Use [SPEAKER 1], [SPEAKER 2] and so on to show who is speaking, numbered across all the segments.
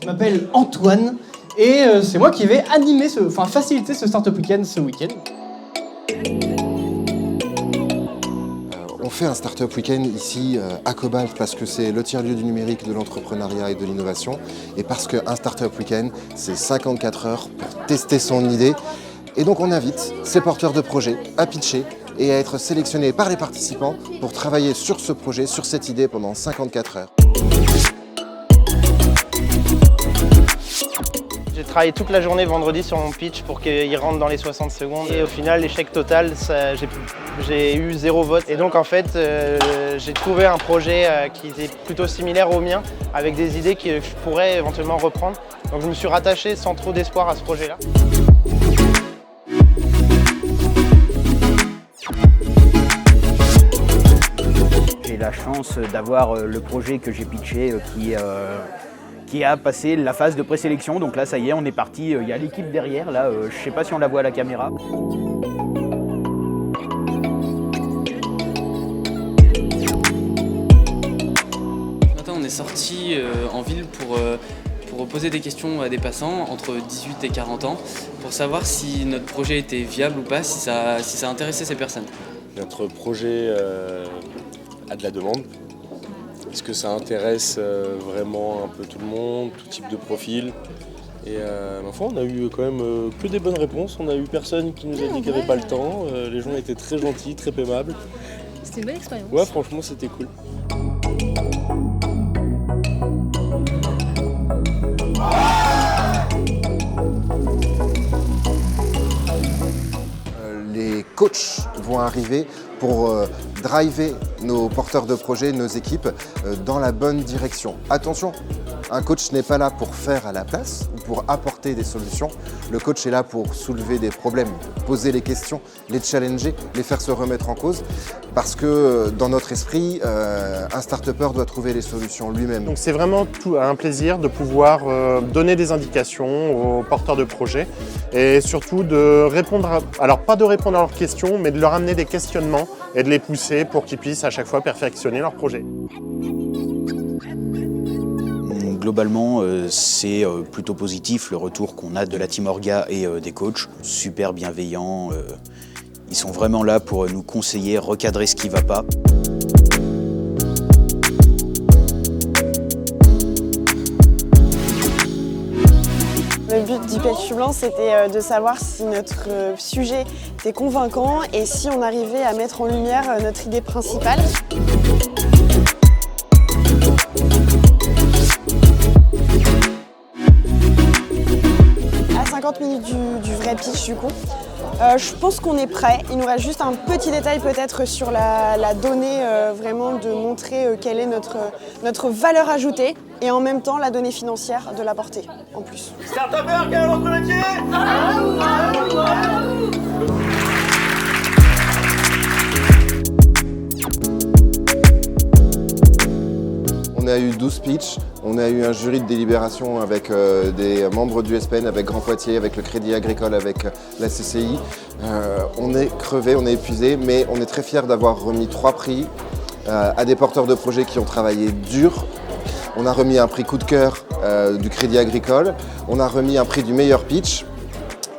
[SPEAKER 1] Je m'appelle Antoine et c'est moi qui vais animer, faciliter ce Startup Weekend ce week-end.
[SPEAKER 2] On fait un Startup Weekend ici à Cobalt parce que c'est le tiers-lieu du numérique, de l'entrepreneuriat et de l'innovation. Et parce qu'un Startup Weekend, c'est 54 heures pour tester son idée. Et donc on invite ces porteurs de projets à pitcher et à être sélectionnés par les participants pour travailler sur ce projet, sur cette idée pendant 54 heures.
[SPEAKER 3] J'ai travaillé toute la journée vendredi sur mon pitch pour qu'il rentre dans les 60 secondes. Et au final, l'échec total, j'ai eu 0 vote. Et donc en fait, j'ai trouvé un projet qui était plutôt similaire au mien, avec des idées que je pourrais éventuellement reprendre. Donc je me suis rattaché sans trop d'espoir à ce projet-là.
[SPEAKER 4] J'ai la chance d'avoir le projet que j'ai pitché qui a passé la phase de présélection. Donc là, ça y est, on est parti. Il y a l'équipe derrière. Là, je ne sais pas si on la voit à la caméra.
[SPEAKER 5] Ce matin, on est sorti en ville pour poser des questions à des passants entre 18 et 40 ans pour savoir si notre projet était viable ou pas, si ça intéressait ces personnes.
[SPEAKER 6] Notre projet a de la demande. Est-ce que ça intéresse vraiment un peu tout le monde, tout type de profil? Et enfin, on a eu quand même que des bonnes réponses. On a eu personne qui nous a dit qu'il n'y avait pas le temps. Les gens étaient très gentils, très aimables.
[SPEAKER 7] C'était une belle expérience.
[SPEAKER 6] Ouais, franchement, c'était cool.
[SPEAKER 2] Les coachs vont arriver pour driver nos porteurs de projets, nos équipes dans la bonne direction. Attention, un coach n'est pas là pour faire à la place ou pour apporter des solutions. Le coach est là pour soulever des problèmes, poser les questions, les challenger, les faire se remettre en cause. Parce que dans notre esprit, un start-upper doit trouver les solutions lui-même.
[SPEAKER 8] Donc c'est vraiment un plaisir de pouvoir donner des indications aux porteurs de projets et surtout de répondre, alors pas de répondre à leurs questions, mais de leur amener des questionnements et de les pousser pour qu'ils puissent à chaque fois perfectionner leur projet.
[SPEAKER 4] Globalement, c'est plutôt positif le retour qu'on a de la team Orga et des coachs. Super bienveillants, ils sont vraiment là pour nous conseiller, recadrer ce qui ne va pas.
[SPEAKER 9] Le but du Pitch Blanc, c'était de savoir si notre sujet était convaincant et si on arrivait à mettre en lumière notre idée principale. À 50 minutes du vrai pitch du coup, je pense qu'on est prêt. Il nous reste juste un petit détail peut-être sur la donnée, vraiment de montrer quelle est notre valeur ajoutée et en même temps la donnée financière de l'apporter en plus.
[SPEAKER 3] Startupper, quel est votre métier?
[SPEAKER 2] On a eu 12 pitchs, on a eu un jury de délibération avec des membres du SPN, avec Grand Poitiers, avec le Crédit Agricole, avec la CCI. On est crevé, on est épuisé, mais on est très fiers d'avoir remis 3 prix à des porteurs de projets qui ont travaillé dur. On a remis un prix coup de cœur du Crédit Agricole, on a remis un prix du meilleur pitch.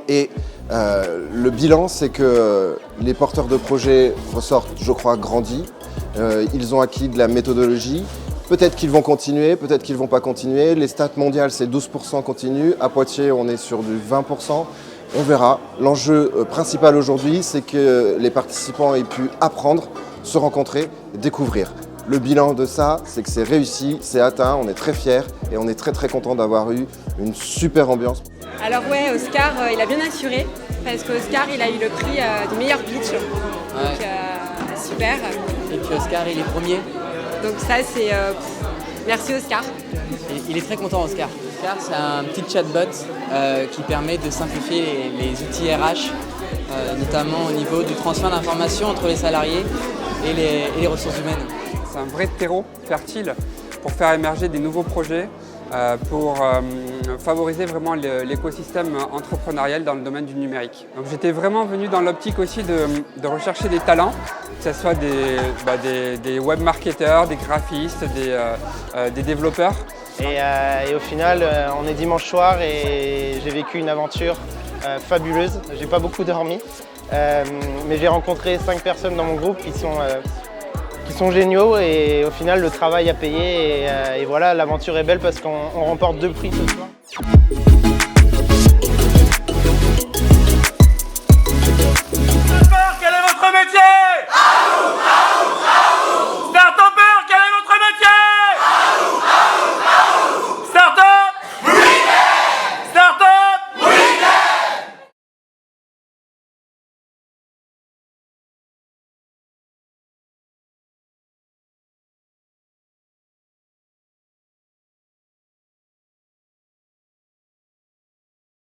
[SPEAKER 2] Et le bilan, c'est que les porteurs de projets ressortent, je crois, grandis. Ils ont acquis de la méthodologie. Peut-être qu'ils vont continuer, peut-être qu'ils ne vont pas continuer. Les stats mondiales, c'est 12% continu. À Poitiers, on est sur du 20%. On verra. L'enjeu principal aujourd'hui, c'est que les participants aient pu apprendre, se rencontrer, découvrir. Le bilan de ça, c'est que c'est réussi, c'est atteint, on est très fiers et on est très très content d'avoir eu une super ambiance.
[SPEAKER 7] Alors ouais, Oscar, il a bien assuré, parce qu'Oscar, il a eu le prix du meilleur pitch. Donc super.
[SPEAKER 5] Et puis Oscar, il est premier.
[SPEAKER 7] Donc ça, c'est... merci Oscar.
[SPEAKER 5] Il est très content, Oscar. Oscar, c'est un petit chatbot qui permet de simplifier les outils RH, notamment au niveau du transfert d'informations entre les salariés et les ressources humaines.
[SPEAKER 10] C'est un vrai terreau fertile pour faire émerger des nouveaux projets, pour favoriser vraiment l'écosystème entrepreneurial dans le domaine du numérique. Donc j'étais vraiment venu dans l'optique aussi de rechercher des talents, que ce soit des web marketeurs, des graphistes, des développeurs,
[SPEAKER 3] Et au final, on est dimanche soir et j'ai vécu une aventure fabuleuse. J'ai pas beaucoup dormi, mais j'ai rencontré 5 personnes dans mon groupe qui sont géniaux et au final le travail a payé et voilà, l'aventure est belle parce qu'on remporte 2 prix ce soir.